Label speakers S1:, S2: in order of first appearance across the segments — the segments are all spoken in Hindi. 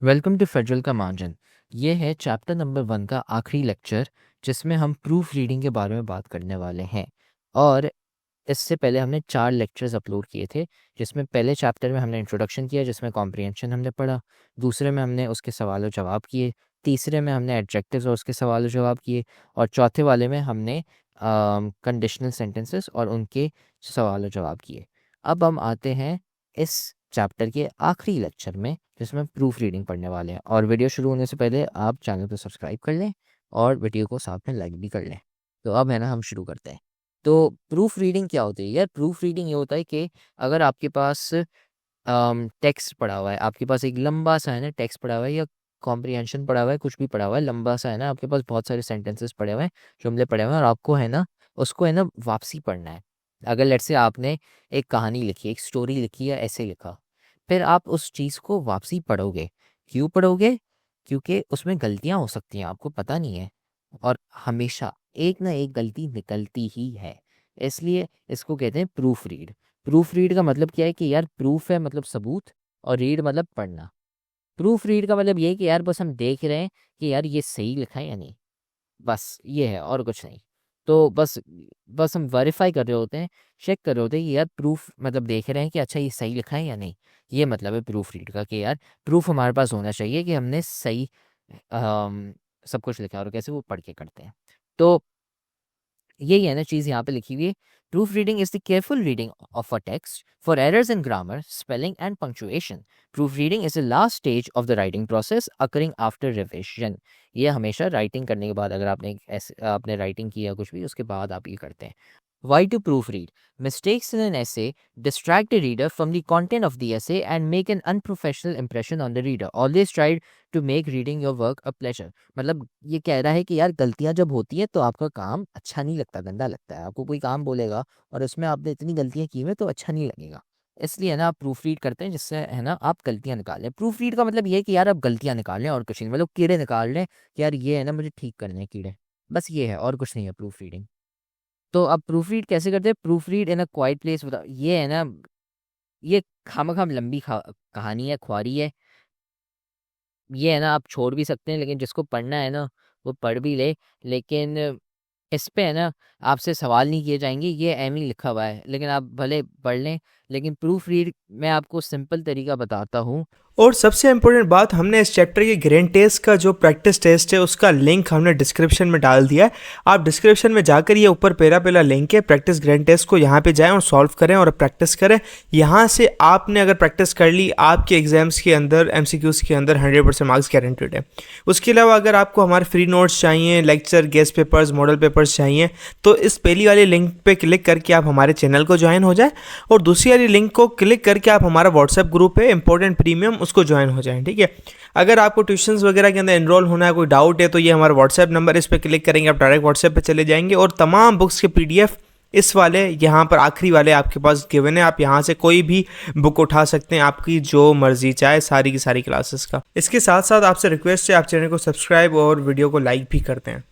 S1: वेलकम टू फेडरल का मार्जिन। ये है चैप्टर नंबर 1 का आखिरी लेक्चर, जिसमें हम प्रूफ रीडिंग के बारे में बात करने वाले हैं। और इससे पहले हमने 4 लेक्चर्स अपलोड किए थे, जिसमें पहले चैप्टर में हमने इंट्रोडक्शन किया, जिसमें कॉम्प्रिहेंशन हमने पढ़ा। दूसरे में हमने उसके सवाल और जवाब किए। तीसरे में हमने एडजेक्टिव्स और उसके सवाल और जवाब किए। और चौथे वाले में हमने कंडीशनल सेंटेंसेस और उनके सवाल और जवाब किए। अब हम आते हैं इस चैप्टर के आखिरी लेक्चर में, जिसमें प्रूफ रीडिंग पढ़ने वाले हैं। और वीडियो शुरू होने से पहले आप चैनल को सब्सक्राइब कर लें और वीडियो को साथ में लाइक भी कर लें। तो अब है ना, हम शुरू करते हैं। तो प्रूफ रीडिंग क्या होती है यार? प्रूफ रीडिंग ये होता है कि अगर आपके पास टेक्स्ट पड़ा हुआ है, आपके पास एक लंबा सा है ना टेक्स्ट पड़ा हुआ है, या कॉम्प्रिहेंशन पड़ा हुआ है, कुछ भी पड़ा हुआ है लंबा सा है ना, आपके पास बहुत सारे सेंटेंसेस पड़े हुए हैं, जुमले पड़े हुए हैं, और आपको है ना उसको है ना वापसी पढ़ना है। अगर लेट्स से आपने एक कहानी लिखी, एक स्टोरी लिखी या ऐसे लिखा, फिर आप उस चीज़ को वापसी पढ़ोगे। क्यों पढ़ोगे? क्योंकि उसमें गलतियाँ हो सकती हैं, आपको पता नहीं है, और हमेशा एक ना एक गलती निकलती ही है। इसलिए इसको कहते हैं प्रूफ रीड। प्रूफ रीड का मतलब क्या है कि यार, प्रूफ है मतलब सबूत, और रीड मतलब पढ़ना। प्रूफ रीड का मतलब ये है कि यार बस हम देख रहे हैं कि यार ये सही लिखा है या नहीं, बस ये है और कुछ नहीं। तो बस हम वेरीफाई कर रहे होते हैं, चेक कर रहे होते हैं कि यार प्रूफ मतलब देख रहे हैं कि अच्छा ये सही लिखा है या नहीं। ये मतलब है प्रूफ रीड का, कि यार प्रूफ हमारे पास होना चाहिए कि हमने सही सब कुछ लिखा है। और कैसे वो पढ़ के करते हैं, तो यही है ना चीज़ यहाँ पे लिखी हुई है। Proof reading is the careful reading of a text for errors in grammar, spelling and punctuation. Proof reading is the last stage of the writing process occurring after revision. ये हमेशा राइटिंग करने के बाद, अगर आपने राइटिंग की या कुछ भी, उसके बाद आप ये करते हैं। Why to proofread? Mistakes in an essay distract the reader from the content of the essay and make an unprofessional impression on the reader. Always try to make reading your work a pleasure. मतलब ये कह रहा है कि यार गलतियां जब होती हैं तो आपका काम अच्छा नहीं लगता, गंदा लगता है। आपको कोई काम बोलेगा और उसमें आपने इतनी गलतियां की हुई तो अच्छा नहीं लगेगा। इसलिए है ना, आप प्रूफ रीड करते हैं, जिससे है ना आप गलतियां निकालें। प्रूफ रीड का मतलब ये है कि यार आप गलतियां निकालें और कुछ नहीं, मतलब कीड़े निकाल लें कि यार ये है ना मुझे ठीक करने हैं कीड़े, बस ये है और कुछ नहीं है प्रूफ रीडिंग। तो अब प्रूफ रीड कैसे करते हैं? Proof read in a quite place. बता, ये है ना, ये खामखाम लंबी कहानी है, ख्वारी है। ये है ना आप छोड़ भी सकते हैं, लेकिन जिसको पढ़ना है ना वो पढ़ भी ले। लेकिन इस पे है ना आपसे सवाल नहीं किए जाएंगे, ये एम ही लिखा हुआ है, लेकिन आप भले पढ़ लें। लेकिन प्रूफ रीड मैं आपको सिंपल तरीका बताता हूँ।
S2: और सबसे इम्पोर्टेंट बात, हमने इस चैप्टर के ग्रैंड टेस्ट का जो प्रैक्टिस टेस्ट है उसका लिंक हमने डिस्क्रिप्शन में डाल दिया है। आप डिस्क्रिप्शन में जाकर ये ऊपर पहला लिंक है प्रैक्टिस ग्रैंड टेस्ट को, यहाँ पे जाएं और सॉल्व करें और प्रैक्टिस करें। यहाँ से आपने अगर प्रैक्टिस कर ली, आपके एग्जाम्स के अंदर एमसीक्यूज के अंदर 100% मार्क्स गारंटेड है। उसके अलावा अगर आपको हमारे फ्री नोट्स चाहिए, lecture, guest papers, model papers चाहिए, तो इस पहली वाली लिंक पे क्लिक करके आप हमारे चैनल को ज्वाइन हो जाए, और दूसरी वाली लिंक को क्लिक करके आप हमारा व्हाट्सएप ग्रुप है इंपॉर्टेंट प्रीमियम, उसको ज्वाइन हो जाएं। ठीक है, अगर आपको ट्यूशंस वगैरह के अंदर एनरोल होना है, कोई डाउट है, तो ये हमारा व्हाट्सएप नंबर, इस पर क्लिक करेंगे आप डायरेक्ट व्हाट्सएप पे चले जाएंगे, और तमाम बुक्स के पीडीएफ इस वाले यहाँ पर आखिरी वाले आपके पास गिवन है। आप यहाँ से कोई भी बुक उठा सकते हैं, आपकी जो मर्जी चाहे, सारी की सारी क्लासेस का। इसके साथ साथ आपसे रिक्वेस्ट है, आप चैनल को सब्सक्राइब और वीडियो को लाइक भी करते हैं।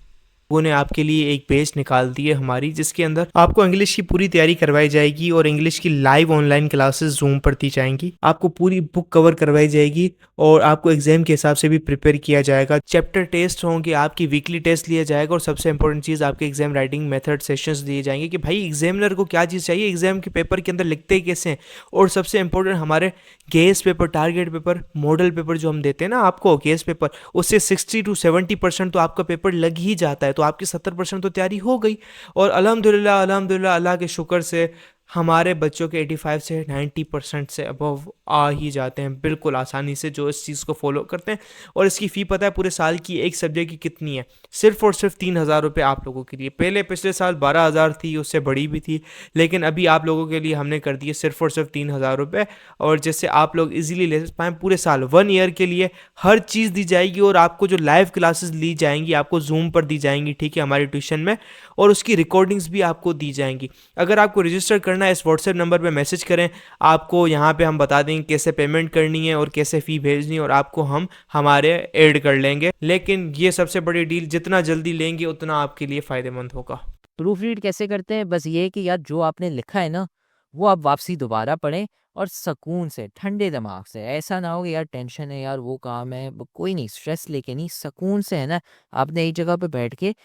S2: लोगों ने आपके लिए एक पेज निकाल दी है हमारी, जिसके अंदर आपको इंग्लिश की पूरी तैयारी करवाई जाएगी और इंग्लिश की लाइव ऑनलाइन क्लासेस जूम पर दी जाएंगी। आपको पूरी बुक कवर करवाई जाएगी और आपको एग्जाम के हिसाब से भी प्रिपेयर किया जाएगा। चैप्टर टेस्ट होंगे, आपकी वीकली टेस्ट लिया जाएगा, और सबसे इंपॉर्टेंट चीज़ आपके एग्जाम राइटिंग मेथड सेशंस दिए जाएंगे कि भाई एग्जामिनर को क्या चीज़ चाहिए, एग्जाम के पेपर के अंदर लिखते कैसे हैं। और सबसे इंपॉर्टेंट, हमारे guess paper, target paper, model paper जो हम देते हैं ना आपको, गेस पेपर, उससे 60 to 70% तो आपका पेपर लग ही जाता है, तो आपकी 70% तो तैयारी हो गई। और अल्हम्दुलिल्लाह अल्हम्दुलिल्लाह अल्लाह के शुक्र से हमारे बच्चों के 85 से 90% से अबव आ ही जाते हैं बिल्कुल आसानी से, जो इस चीज़ को फॉलो करते हैं। और इसकी फ़ी पता है पूरे साल की एक सब्जेक्ट की कितनी है? सिर्फ और सिर्फ 3,000 रुपये आप लोगों के लिए। पहले पिछले साल 12,000 थी, उससे बड़ी भी थी, लेकिन अभी आप लोगों के लिए हमने कर दी है सिर्फ और सिर्फ 3,000 रुपये। और जिससे आप लोग इजीली ले पाएँ पूरे साल, 1 ईयर के लिए हर चीज़ दी जाएगी। और आपको जो लाइव क्लासेस ली जाएंगी आपको जूम पर दी जाएंगी, ठीक है, हमारी ट्यूशन में, और उसकी रिकॉर्डिंग्स भी आपको दी जाएंगी। अगर आपको रजिस्टर करना है, इस व्हाट्सएप नंबर पे मैसेज करें, आपको यहाँ पे हम बता देंगे कैसे पेमेंट करनी है और कैसे फ़ी भेजनी है, और आपको हम हमारे ऐड कर लेंगे। लेकिन ये सबसे बड़ी डील, जितना जल्दी लेंगे उतना आपके लिए फ़ायदेमंद होगा।
S1: प्रूफ रीड कैसे करते हैं? बस ये है कि यार जो आपने लिखा है ना वो आप वापसी दोबारा पढ़ें, और सुकून से, ठंडे दिमाग से। ऐसा ना हो कि यार टेंशन है, यार वो काम है, कोई नहीं, स्ट्रेस लेके नहीं, सुकून से है ना, आपने एक जगह पे बैठ के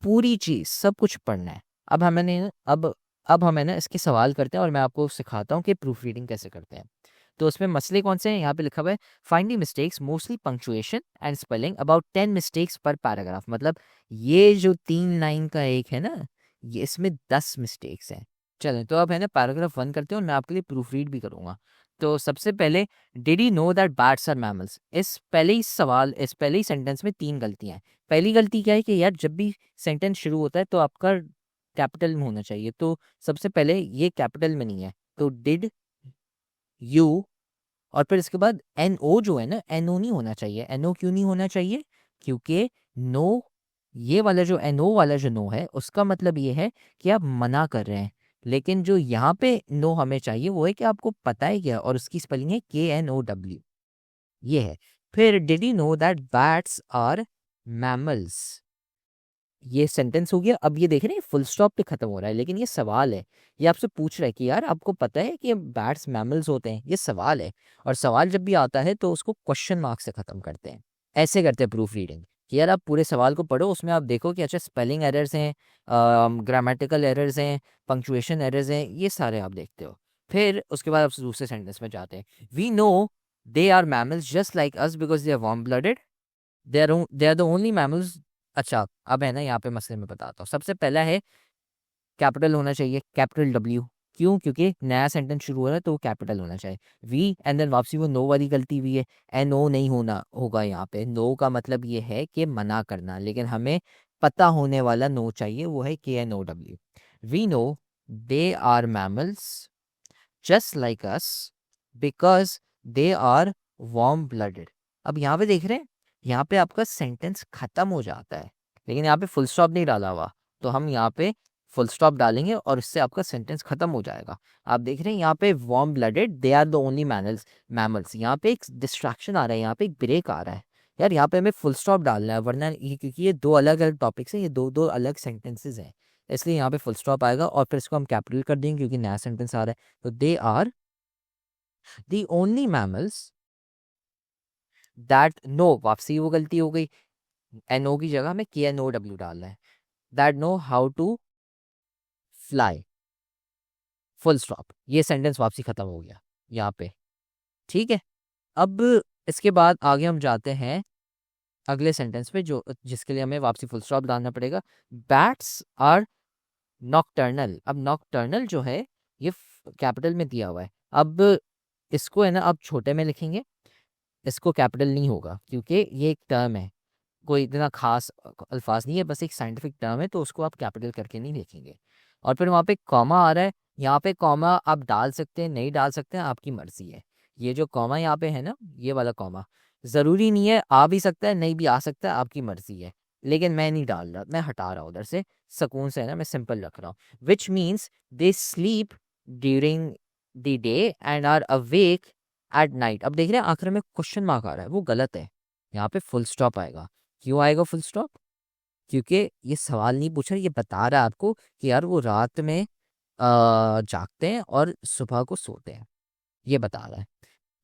S1: पूरी चीज़ सब कुछ पढ़ना है। अब हमें अब हम है ना इसके सवाल करते हैं और मैं आपको सिखाता हूँ कि प्रूफ रीडिंग कैसे करते हैं। तो उसमें मसले कौन से हैं, यहाँ पे लिखा हुआ है finding mistakes mostly punctuation and spelling about 10 mistakes पर पैराग्राफ। मतलब ये जो 3 लाइन का एक है ना, ये इसमें 10 मिस्टेक्स हैं। चलें तो अब है ना पैराग्राफ 1 करते हैं और मैं आपके लिए प्रूफ रीड भी करूँगा। तो सबसे पहले, did you know that bats are mammals. इस पहले ही सेंटेंस में 3 गलतियाँ हैं। पहली गलती क्या है कि यार जब भी सेंटेंस शुरू होता है तो आपका कैपिटल में होना चाहिए। तो सबसे पहले ये कैपिटल में नहीं है, तो डिड यू, और फिर इसके बाद एन ओ जो है ना, एन ओ नहीं होना चाहिए। एन ओ क्यों नहीं होना चाहिए? क्योंकि नो, ये वाला जो एन ओ वाला जो नो है उसका मतलब ये है कि आप मना कर रहे हैं। लेकिन जो यहाँ पे नो हमें चाहिए वो है कि आपको पता है क्या, और उसकी स्पेलिंग है KNOW, ये है। फिर did you know that bats are mammals, ये सेंटेंस हो गया। अब ये देख रहे हैं फुल स्टॉप पे खत्म हो रहा है, लेकिन ये सवाल है। ये आपसे पूछ रहा है कि यार आपको पता है कि बैट्स मैमल्स होते हैं, ये सवाल है। और सवाल जब भी आता है तो उसको क्वेश्चन मार्क से खत्म करते हैं। ऐसे करते हैं प्रूफ रीडिंग कि यार आप पूरे सवाल को पढ़ो, उसमें आप देखो कि अच्छा स्पेलिंग एरर्स हैं, ग्रामेटिकल एरर्स हैं, पंक्चुएशन एरर्स हैं, ये सारे आप देखते हो। फिर उसके बाद आप दूसरे सेंटेंस में जाते हैं। We know they are mammals just like us because they are warm blooded, they are the only mammals. अच्छा अब है ना यहाँ पे मसले में बताता हूँ। सबसे पहला है कैपिटल होना चाहिए, कैपिटल W। क्यों? क्योंकि नया सेंटेंस शुरू हो रहा है तो कैपिटल होना चाहिए। वी एंड देन वापसी वो नो वाली गलती हुई है, एन ओ नहीं होना होगा यहाँ पे। नो का मतलब ये है कि मना करना, लेकिन हमें पता होने वाला नो चाहिए, वो है KNOW। We know they are mammals just like us because they are warm blooded. अब यहाँ पे देख रहे हैं, यहाँ पे आपका सेंटेंस खत्म हो जाता है, लेकिन यहाँ पे फुल स्टॉप नहीं डाला हुआ। तो हम यहाँ पे फुल स्टॉप डालेंगे और इससे आपका सेंटेंस खत्म हो जाएगा। आप देख रहे हैं यहाँ पे warm blooded they are the only mammals, यहाँ पे एक डिस्ट्रैक्शन आ रहा है, यहाँ पे एक ब्रेक आ रहा है। यार यहाँ पे हमें फुल स्टॉप डालना है, वरना क्योंकि ये दो अलग अलग टॉपिक्स हैं, ये दो दो अलग सेंटेंसेज हैं, इसलिए यहाँ पे फुल स्टॉप आएगा और फिर इसको हम कैपिटल कर देंगे क्योंकि नया सेंटेंस आ रहा है। तो they are the only mammals that know, वापसी वो गलती हो गई, NO की जगह में KNOW डालना है। That know how to fly, full stop. ये सेंटेंस वापसी खत्म हो गया यहाँ पे, ठीक है। अब इसके बाद आगे हम जाते हैं अगले सेंटेंस पे, जो जिसके लिए हमें वापसी फुल स्टॉप डालना पड़ेगा। Bats are nocturnal. अब नॉकटर्नल जो है ये कैपिटल में दिया हुआ है। अब इसको है ना आप छोटे में लिखेंगे, इसको कैपिटल नहीं होगा क्योंकि ये एक टर्म है, कोई इतना खास अल्फाज नहीं है, बस एक साइंटिफिक टर्म है, तो उसको आप कैपिटल करके नहीं लिखेंगे। और फिर वहाँ पे कॉमा आ रहा है, यहाँ पे कॉमा आप डाल सकते हैं, नहीं डाल सकते हैं, आपकी मर्जी है। ये जो कॉमा यहाँ पे है ना, ये वाला कॉमा ज़रूरी नहीं है, आ भी सकता है नहीं भी आ सकता है, आपकी मर्जी है। लेकिन मैं नहीं डाल रहा, मैं हटा रहा हूँ उधर से, सुकून से है ना, मैं सिंपल रख रहा हूँ। Which means they sleep during the day and are awake at night. अब देख रहे हैं आखिर में क्वेश्चन मार्क आ रहा है, वो गलत है, यहाँ पे फुल स्टॉप आएगा। क्यों आएगा फुल स्टॉप? क्योंकि ये सवाल नहीं पूछ रहा, ये बता रहा है आपको कि यार वो रात में जागते हैं और सुबह को सोते हैं, ये बता रहा है।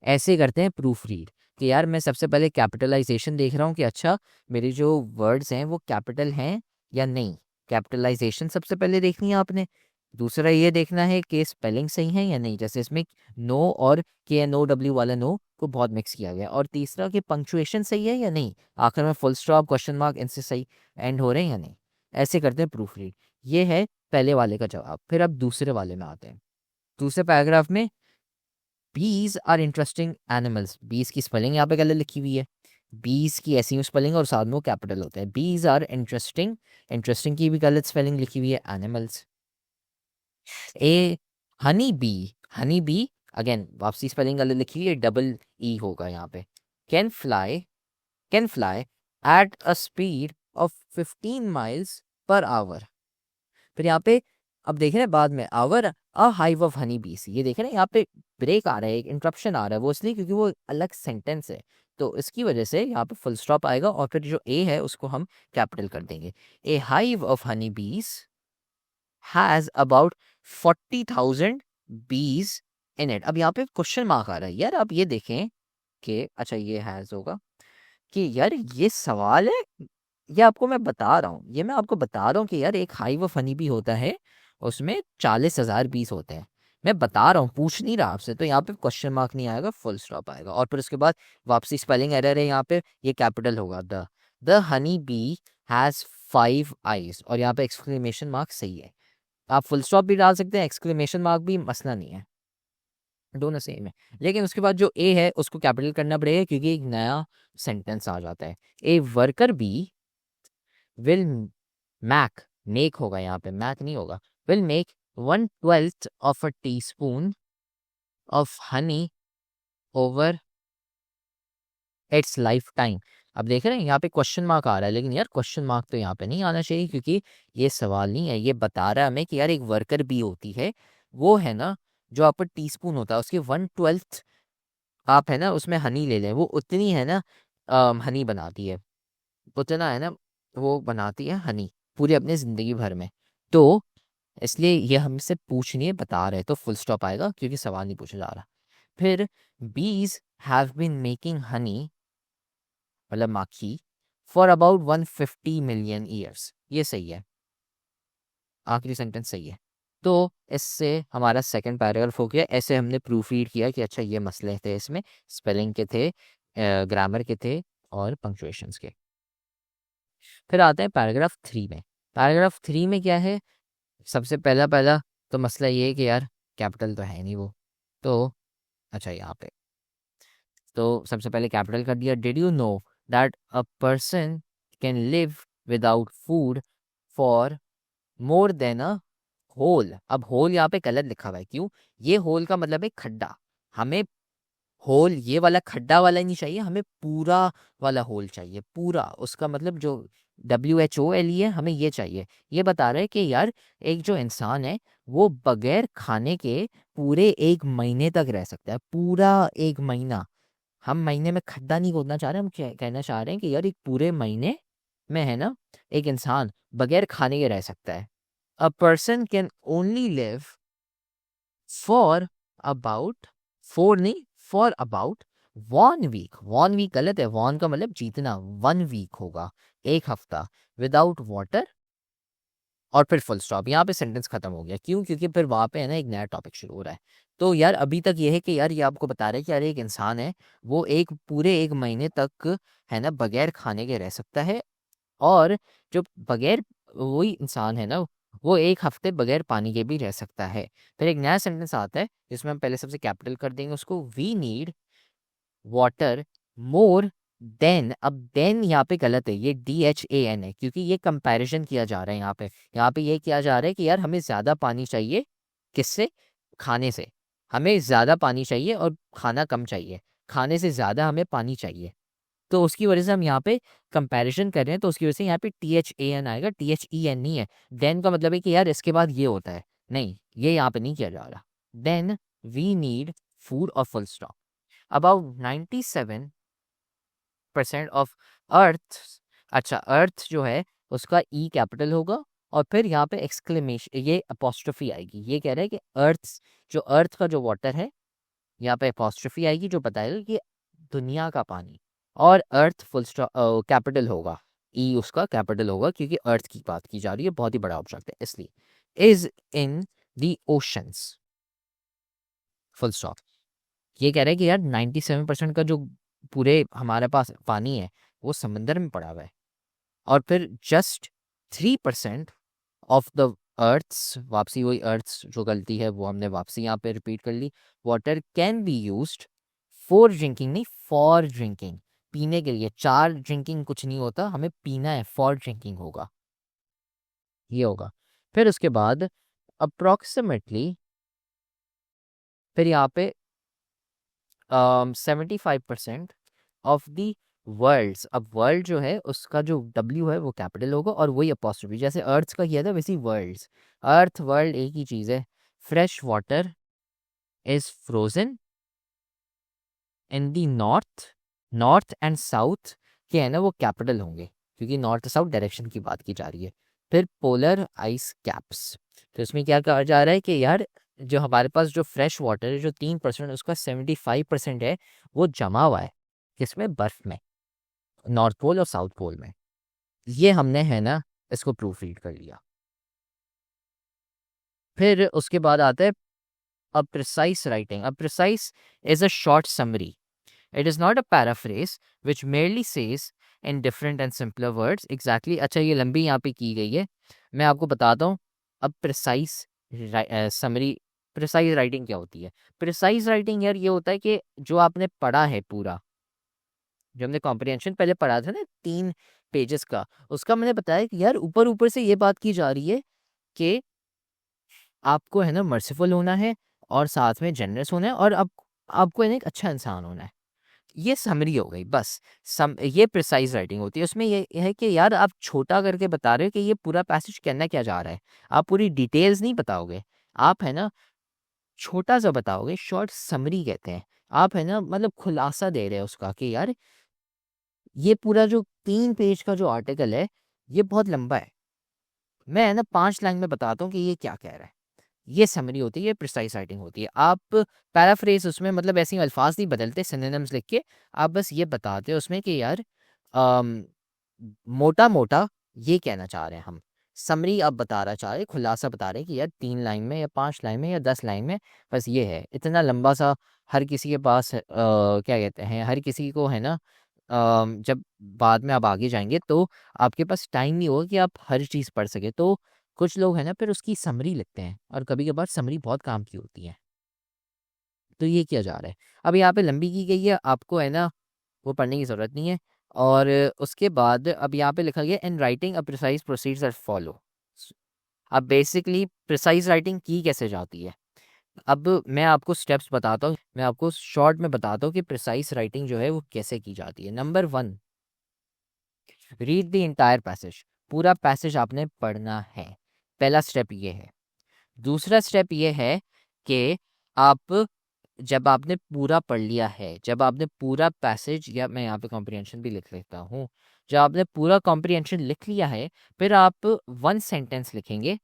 S1: ऐसे करते हैं प्रूफ रीड कि यार मैं सबसे पहले कैपिटलाइजेशन देख रहा हूँ कि अच्छा मेरे जो वर्ड्स हैं वो कैपिटल हैं या नहीं। कैपिटलाइजेशन सबसे पहले देखनी है आपने। दूसरा ये देखना है कि स्पेलिंग सही है या नहीं, जैसे इसमें नो और KNOW वाला नो को बहुत मिक्स किया गया। और तीसरा कि पंक्चुएशन सही है या नहीं, आखिर में फुल स्टॉप क्वेश्चन मार्क इनसे सही एंड हो रहे हैं या नहीं। ऐसे करते हैं प्रूफ रीड। ये है पहले वाले का जवाब। फिर अब दूसरे वाले में आते हैं। दूसरे पैराग्राफ में बीज आर इंटरेस्टिंग एनिमल्स, बीज की स्पेलिंग यहाँ पे गलत लिखी हुई है, बीज की ऐसी स्पेलिंग और साथ में वो कैपिटल होता है। बीज आर इंटरेस्टिंग, इंटरेस्टिंग की भी गलत स्पेलिंग लिखी हुई है, animals. A honey bee again वापसी स्पेलिंग गलत लिखी हुई है, DE होगा यहाँ पे। Can fly at a speed of 15 miles per hour. फिर यहाँ पे अब देख रहे हैं बाद में hour a hive of honey bees, ये देख रहे हैं यहाँ पे ब्रेक आ रहा है, एक इंटरप्शन आ रहा है, वो इसलिए क्योंकि वो अलग सेंटेंस है, तो इसकी वजह से यहाँ पे फुल स्टॉप आएगा और फिर जो ए है उसको हम कैपिटल कर देंगे। ए हाइव ऑफ हनी बीस has about 40,000 bees in it. अब यहाँ पे क्वेश्चन मार्क आ रहा है यार। आप ये देखें कि अच्छा ये हैज़ होगा कि यार ये सवाल है, ये आपको मैं बता रहा हूँ, ये मैं आपको बता रहा हूँ कि यार एक हाइव ऑफ हनी बी होता है, उसमें 40,000 बीस होते हैं। मैं बता रहा हूँ, पूछ नहीं रहा आपसे। तो यहाँ पे क्वेश्चन मार्क नहीं आएगा, फुल स्टॉप आएगा। और फिर उसके बाद वापसी स्पेलिंग एरर है यहाँ पे, ये कैपिटल होगा the honey bee has 5 eyes, और यहाँ पे एक्सक्लेमेशन मार्क सही है। आप फुल स्टॉप भी डाल सकते हैं, एक्सक्लेमेशन मार्क भी, मसला नहीं है, दोनों सेम है। लेकिन उसके बाद जो ए है उसको कैपिटल करना पड़ेगा, क्योंकि एक नया सेंटेंस आ जाता है। A worker bee will mack, make होगा यहाँ पे, मैक नहीं होगा, will make 1/12 of a teaspoon of honey over its lifetime. अब देख रहे हैं यहाँ पे क्वेश्चन मार्क आ रहा है, लेकिन यार क्वेश्चन मार्क तो यहाँ पे नहीं आना चाहिए, क्योंकि ये सवाल नहीं है, ये बता रहा है हमें कि यार एक वर्कर बी होती है, वो है ना जो आपका टी स्पून होता है उसकी 1/12 आप है ना उसमें हनी ले लें, वो उतनी है ना हनी बनाती है, उतना है ना वो बनाती है हनी पूरी अपनी ज़िंदगी भर में। तो इसलिए ये हमसे पूछनी है, बता रहे, तो फुल स्टॉप आएगा, क्योंकि सवाल नहीं पूछा जा रहा। फिर बीज हैव बीन मेकिंग हनी, मतलब माखी, फॉर अबाउट 150 मिलियन ईयर्स, ये सही है, आखिरी सेंटेंस सही है। तो इससे हमारा सेकंड पैराग्राफ हो गया। ऐसे हमने प्रूफ रीड किया कि अच्छा ये मसले थे इसमें, स्पेलिंग के थे, ग्रामर के थे, और पंक्चुएशंस के। फिर आते हैं पैराग्राफ 3 में। पैराग्राफ 3 में क्या है, सबसे पहला पहला तो मसला ये है कि यार कैपिटल तो है नहीं वो, तो अच्छा यहाँ पे तो सबसे पहले कैपिटल कर दिया। Did you know that a person can live without food for more than a whole. अब होल यहाँ पे गलत लिखा हुआ है, क्यों? ये होल का मतलब है खड्डा, हमें होल ये वाला खड्डा वाला नहीं चाहिए, हमें पूरा वाला होल चाहिए, पूरा, उसका मतलब जो WHOLE है, हमें ये चाहिए। ये बता रहा है कि यार एक जो इंसान है वो बगैर खाने के पूरे 1 महीने तक रह सकता है, पूरा 1 महीना। हम महीने में खड्डा नहीं खोदना चाह रहे, हम क्या कहना चाह रहे हैं कि यार एक पूरे महीने में है ना एक इंसान बगैर खाने के रह सकता है। अ person can only live for about, four नहीं, फॉर अबाउट 1 वीक। 1 वीक गलत है, 1 का मतलब जीतना, 1 वीक होगा, 1 हफ्ता, विदाउट वाटर, और फिर फुल स्टॉप। यहाँ पे सेंटेंस खत्म हो गया, क्यों? क्योंकि फिर वहाँ पे है ना एक नया टॉपिक शुरू हो रहा है। तो यार अभी तक ये है कि यार ये आपको बता रहे हैं कि यार एक इंसान है वो एक पूरे 1 महीने तक है ना बगैर खाने के रह सकता है, और जो बगैर, वही इंसान है ना वो 1 हफ्ते बगैर पानी के भी रह सकता है। फिर एक नया सेंटेंस आता है जिसमें हम पहले सबसे कैपिटल कर देंगे उसको, we need water more than. अब देन यहाँ पे गलत है, ये DHAN है, क्योंकि ये कंपैरिजन किया जा रहा है यहाँ पे। यहाँ पे ये किया जा रहा है कि यार हमें ज़्यादा पानी चाहिए, किससे? खाने से। हमें ज़्यादा पानी चाहिए और खाना कम चाहिए, खाने से ज़्यादा हमें पानी चाहिए। तो उसकी वजह से हम यहाँ पे कंपैरिजन कर रहे हैं, तो उसकी वजह से यहाँ पे THAN आएगा, THEN नहीं है। देन का मतलब है कि यार इसके बाद ये होता है, नहीं, ये यहाँ पे नहीं किया जा रहा। देन वी नीड फूड, और full stop. About 97% of earth, अच्छा अर्थ जो है उसका E कैपिटल होगा, और फिर यहाँ पे एक्सक्लेमेशन, ये अपोस्ट्रोफी आएगी। ये कह रहा है कि अर्थ का जो वाटर है, यहाँ पे अपोस्ट्रोफी आएगी जो बताएगा कि दुनिया का पानी, और अर्थ फुल स्टॉप कैपिटल होगा, ई उसका कैपिटल होगा, क्योंकि अर्थ की बात की जा रही है, बहुत ही बड़ा ऑब्जेक्ट है इसलिए। Is in the oceans, full stop. ये कह रहा है कि यार 97% का जो पूरे हमारे पास पानी है वो समंदर में पड़ा हुआ है, और फिर जस्ट 3% ऑफ द अर्थ्स, वापसी वही अर्थ्स जो गलती है वो हमने वापसी यहाँ पे रिपीट कर ली। Water can be used for drinking, नहीं फॉर ड्रिंकिंग, पीने के लिए। 4 ड्रिंकिंग कुछ नहीं होता, हमें पीना है, फॉर ड्रिंकिंग होगा, ये होगा। फिर उसके बाद अप्रोक्सीमेटली, फिर यहाँ पे 75% ऑफ द वर्ल्ड्स। अब वर्ल्ड जो है उसका जो W है वो कैपिटल होगा, और वही अपॉस्ट्रोफी, जैसे अर्थ का किया था वैसे ही वर्ल्ड्स, अर्थ वर्ल्ड एक ही चीज़ है। Fresh water is frozen in the north, north and south के है ना वो कैपिटल होंगे, क्योंकि नॉर्थ साउथ डायरेक्शन की बात की जा रही है। फिर पोलर आइस कैप्स, तो इसमें क्या कहा जा रहा है कि यार जो हमारे पास जो फ्रेश वाटर है जो 3% उसका 75% है वो जमा हुआ है किसमें, बर्फ में, नॉर्थ पोल और साउथ पोल में। ये हमने है ना इसको प्रूफ रीड कर लिया। फिर उसके बाद आता है अ precise writing. A precise is a short summary. It is not a paraphrase which merely says in different and simpler words exactly. अच्छा ये लंबी यहाँ पे की गई है, मैं आपको बताता हूँ। अब प्रिसाइज समरी, प्रिसाइज राइटिंग क्या होती है? प्रिसाइज राइटिंग यार ये होता है कि जो आपने पढ़ा है पूरा, जो हमने कॉम्प्रिहेंशन पहले पढ़ा था ना 3 पेजेस का, उसका मैंने बताया कि यार ऊपर ऊपर से ये बात की जा रही है कि आपको है ना मर्सीफुल होना है और साथ में जनरस होना है और आपको है ना एक अच्छा इंसान होना है। ये समरी हो गई बस। ये प्रिसाइज राइटिंग होती है। उसमें ये है कि यार आप छोटा करके बता रहे हो कि ये पूरा पैसेज कहना क्या जा रहा है। आप पूरी डिटेल्स नहीं बताओगे, आप है ना छोटा सा बताओगे, शॉर्ट समरी कहते हैं। आप है ना मतलब खुलासा दे रहे हो उसका कि यार ये पूरा जो 3 पेज का जो आर्टिकल है ये बहुत लंबा है, मैं है ना 5 लाइन में बताता हूँ कि ये क्या कह रहा है। ये समरी होती है, ये प्रिसाइज राइटिंग होती है। आप पैराफ्रेज उसमें मतलब ऐसे ही अल्फाज नहीं बदलते सिनोनिम्स लिख के, आप बस ये बताते हो उसमें कि यार मोटा मोटा ये कहना चाह रहे हैं हम। समरी आप बता रहा चाह रहे, खुलासा बता रहे हैं कि यार 3 लाइन में या 5 लाइन में या 10 लाइन में बस ये है। इतना लंबा सा हर किसी के पास क्या कहते हैं, हर किसी को है ना जब बाद में आप आगे जाएंगे तो आपके पास टाइम नहीं होगा कि आप हर चीज़ पढ़ सके। तो कुछ लोग हैं ना फिर उसकी समरी लिखते हैं और कभी कभार समरी बहुत काम की होती है। तो ये किया जा रहा है। अब यहाँ पे लंबी की गई है, आपको है ना वो पढ़ने की ज़रूरत नहीं है। और उसके बाद अब यहाँ पे लिखा गया in writing a precis procedures are follow. अब बेसिकली प्रिसाइज राइटिंग की कैसे जाती है, अब मैं आपको स्टेप्स बताता हूँ, मैं आपको शॉर्ट में बताता हूँ कि प्रिसाइज राइटिंग जो है वो कैसे की जाती है। Number 1, read the entire passage. पूरा पैसेज आपने पढ़ना है, पहला स्टेप ये है। दूसरा स्टेप ये है कि आप जब आपने पूरा पढ़ लिया है, जब आपने पूरा पैसेज, या मैं यहाँ पे कॉम्प्रिहेंशन भी लिख लेता हूँ, जब आपने पूरा कॉम्प्रिहेंशन लिख लिया है फिर आप 1 सेंटेंस लिखेंगे।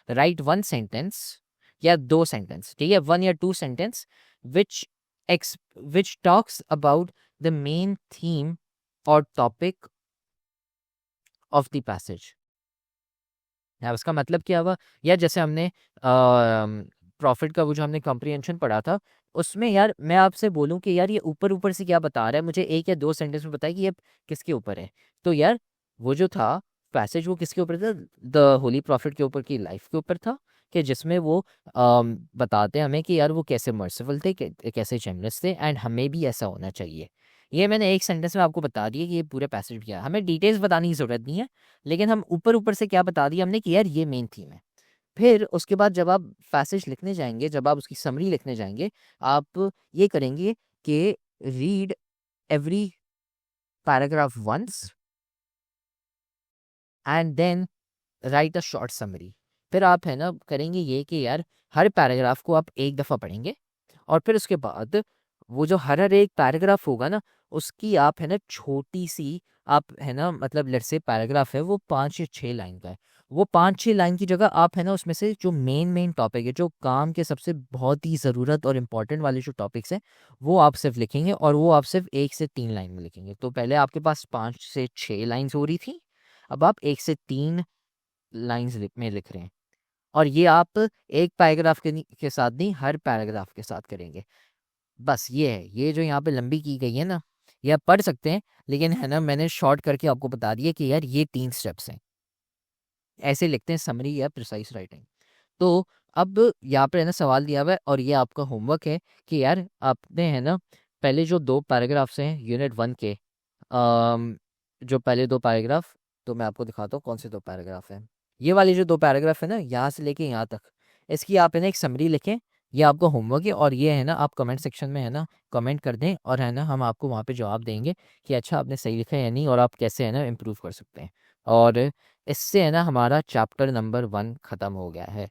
S1: राइट 1 सेंटेंस या 2 सेंटेंस, ठीक है, 1 या 2 sentence which which talks about the main theme और टॉपिक ऑफ द पैसेज। अब उसका मतलब क्या हुआ, या जैसे हमने प्रॉफिट का वो जो हमने कॉम्प्रिहेंशन पढ़ा था, उसमें यार मैं आपसे बोलूं कि यार ये ऊपर ऊपर से क्या बता रहा है, मुझे 1 या 2 सेंटेंस में बताया कि ये किसके ऊपर है। तो यार वो जो था पैसेज वो किसके ऊपर था, द होली प्रॉफिट के ऊपर की लाइफ के ऊपर था, कि जिसमें वो बताते हैं हमें कि यार वो कैसे मर्सीफुल थे, कैसे जेनरस थे, एंड हमें भी ऐसा होना चाहिए। ये मैंने 1 सेंटेंस में आपको बता दिया कि ये पूरे पैसेज क्या है, हमें डिटेल्स बताने की ज़रूरत नहीं है, लेकिन हम ऊपर ऊपर से क्या बता दिया हमने कि यार ये मेन थीम है। फिर उसके बाद जब आप पैसेज लिखने जाएंगे, जब आप उसकी समरी लिखने जाएंगे, आप ये करेंगे कि read every paragraph once and then write a short summary. फिर आप है ना करेंगे ये कि यार हर पैराग्राफ को आप एक दफ़ा पढ़ेंगे और फिर उसके बाद वो जो हर एक पैराग्राफ होगा ना उसकी आप है ना छोटी सी, आप है ना मतलब लेट्स से पैराग्राफ है वो 5 या 6 लाइन का है, वो 5 6 लाइन की जगह आप है ना उसमें से जो मेन टॉपिक है, जो काम के सबसे बहुत ही ज़रूरत और इम्पोर्टेंट वाले जो टॉपिक्स हैं वो आप सिर्फ लिखेंगे, और वो आप सिर्फ 1 से 3 लाइन में लिखेंगे। तो पहले आपके पास 5 से 6 लाइन्स हो रही थी, अब आप 1 से 3 लाइन्स में लिख रहे हैं, और ये आप एक पैराग्राफ के साथ नहीं, हर पैराग्राफ के साथ करेंगे। बस ये है, ये जो यहाँ पे लंबी की गई है ना ये आप पढ़ सकते हैं, लेकिन है ना मैंने शॉर्ट करके आपको बता दिया कि यार ये 3 स्टेप्स हैं, ऐसे लिखते हैं समरी या प्रिसाइज राइटिंग। तो अब यहाँ पे है ना सवाल दिया हुआ है और ये आपका होमवर्क है कि यार आपने है ना पहले जो 2 पैराग्राफ्स हैं यूनिट 1 के, जो पहले 2 पैराग्राफ, तो मैं आपको दिखाता हूँ कौन से 2 पैराग्राफ हैं। ये वाले जो 2 पैराग्राफ है ना यहाँ से लेके यहाँ तक, इसकी आप है ना एक समरी लिखें। ये आपका होमवर्क है, और ये है ना आप कमेंट सेक्शन में है ना कमेंट कर दें, और है ना हम आपको वहाँ पे जवाब देंगे कि अच्छा आपने सही लिखा है या नहीं, और आप कैसे है ना इम्प्रूव कर सकते हैं। और इससे है ना हमारा चैप्टर नंबर 1 ख़त्म हो गया है।